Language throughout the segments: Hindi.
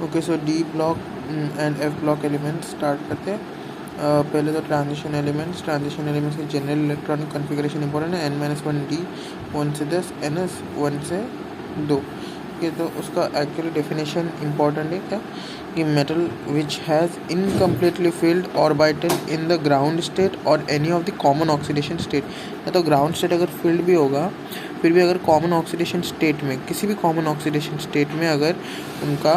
Okay, so D block and F block elements start करते हैं। पहले तो ट्रांजिशन एलिमेंट्स की जनरल इलेक्ट्रॉनिक कॉन्फ़िगरेशन इंपॉर्टेंट है। n-1 d 1 से 10, ns 1 से 2। ये तो उसका एक्चुअली डेफिनेशन इंपॉर्टेंट है क्या कि metal which has incompletely filled orbital in the ground state और any of the common oxidation state. या तो ग्राउंड स्टेट अगर फिल्ड भी होगा, फिर भी अगर कॉमन ऑक्सीडेशन स्टेट में, किसी भी कॉमन ऑक्सीडेशन स्टेट में अगर उनका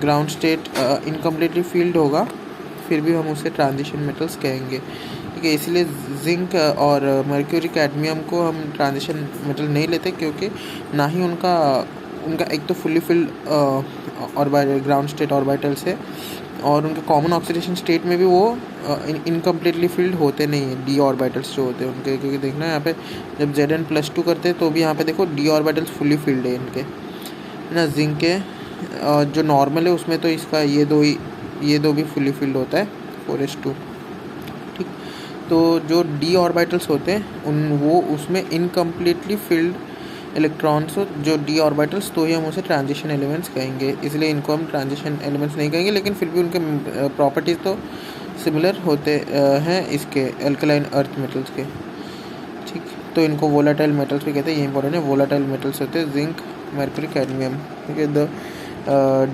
ग्राउंड स्टेट इनकम्प्लीटली फिल्ड होगा, फिर भी हम उसे ट्रांजिशन मेटल्स कहेंगे। ठीक है, इसलिए जिंक और मर्क्यूरी कैडमियम को हम ट्रांजिशन मेटल नहीं लेते, क्योंकि ना ही उनका एक तो fully filled ground state orbitals है, और उनके कॉमन ऑक्सीडेशन स्टेट में भी वो इनकम्प्लीटली फिल्ड होते नहीं हैं, डी ऑर्बिटल्स जो होते हैं उनके। क्योंकि देखना यहाँ पे जब Zn+2 करते हैं तो भी यहाँ पे देखो डी ऑर्बिटल्स फुल्ली फिल्ड है इनके, है ना। जिंक के जो नॉर्मल है उसमें तो इसका ये दो भी फुली फिल्ड होता है 4s2। ठीक, तो जो डी ऑर्बिटल्स होते हैं वो उसमें इनकम्प्लीटली फिल्ड इलेक्ट्रॉन्स हो, जो डी ऑर्बिटल्स, तो ही हम उसे ट्रांजिशन एलिमेंट्स कहेंगे। इसलिए इनको हम ट्रांजिशन एलिमेंट्स नहीं कहेंगे, लेकिन फिर भी उनके प्रॉपर्टीज़ तो सिमिलर होते हैं इसके एल्कलाइन अर्थ मेटल्स के। ठीक, तो इनको वोलाटाइल मेटल्स भी कहते हैं, ये इंपॉर्टेंट है। वोलाटाइल मेटल्स होते हैं जिंक, मर्क्यूरी, कैडमियम। ठीक है, the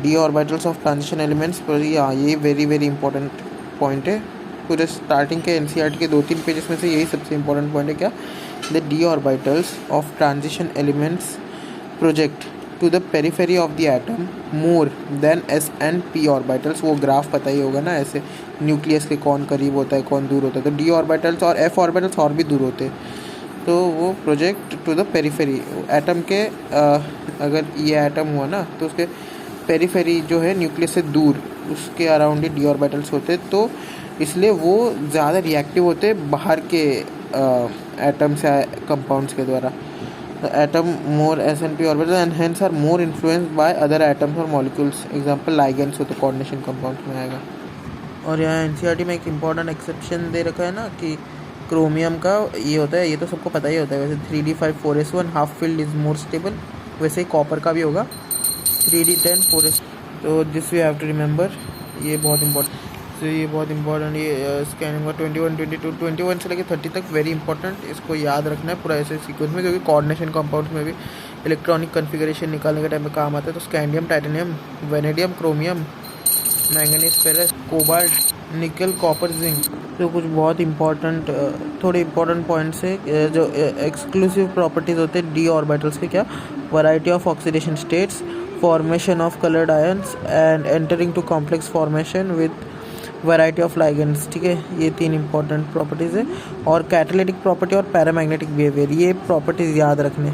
D orbitals of transition elements पर ये वेरी वेरी इंपॉर्टेंट पॉइंट है। पूरे स्टार्टिंग के NCERT के 2-3 पेजेस में से यही सबसे इंपॉर्टेंट पॉइंट है क्या, the D orbitals of transition elements project to the periphery of the atom more than s and p orbitals. वो ग्राफ पता ही होगा ना, ऐसे न्यूक्लियस के कौन करीब होता है कौन दूर होता है। तो डी ऑर्बिटल्स और f ऑर्बिटल्स और भी दूर होते हैं, तो वो project to the periphery atom के, अगर ये एटम हुआ ना तो उसके पेरिफेरी जो है न्यूक्लियस से दूर, उसके अराउंड ही डी ऑर्बिटल्स होते, तो इसलिए वो ज़्यादा रिएक्टिव होते बाहर के एटम्स या कंपाउंड्स के द्वारा। Atom more s and p orbital and hence are more influenced by other atoms और मॉलिक्यूल्स। एग्जांपल लाइगेंड्स हो तो कोऑर्डिनेशन कंपाउंड्स में आएगा। और यहाँ NCERT में एक इम्पॉर्टेंट एक्सेप्शन दे रखा है ना कि क्रोमियम का ये होता है, ये तो सबको पता ही होता है वैसे, 3d5 4s1 half filled is more stable. वैसे ही कॉपर का भी होगा 3d10 4s। तो this we have to remember, ये बहुत इंपॉर्टेंट। तो ये बहुत इंपॉर्टेंट, ये स्कैनिंग का 21 22 21 से लेकर 30 तक वेरी इंपॉर्टेंट, इसको याद रखना है पूरा ऐसे सीक्वेंस में, क्योंकि कोऑर्डिनेशन कंपाउंड्स में भी इलेक्ट्रॉनिक कॉन्फ़िगरेशन निकालने के टाइम में काम आता है। तो scandium, titanium, vanadium, chromium, manganese, ferrous, cobalt, निकल, कॉपर, जिंक। तो कुछ बहुत इंपॉर्टेंट थोड़े इंपॉर्टेंट पॉइंट्स है जो एक्सक्लूसिव प्रॉपर्टीज़ होते हैं डी ऑर्बिटल्स के। क्या, variety of oxidation states, formation of coloured ions and entering to complex formation with variety of ligands. ठीक है, ये 3 इंपॉर्टेंट प्रॉपर्टीज़ है। और कैटालिटिक प्रॉपर्टी और पैरामैग्नेटिक बिहेवियर, ये प्रॉपर्टीज़ याद रखने।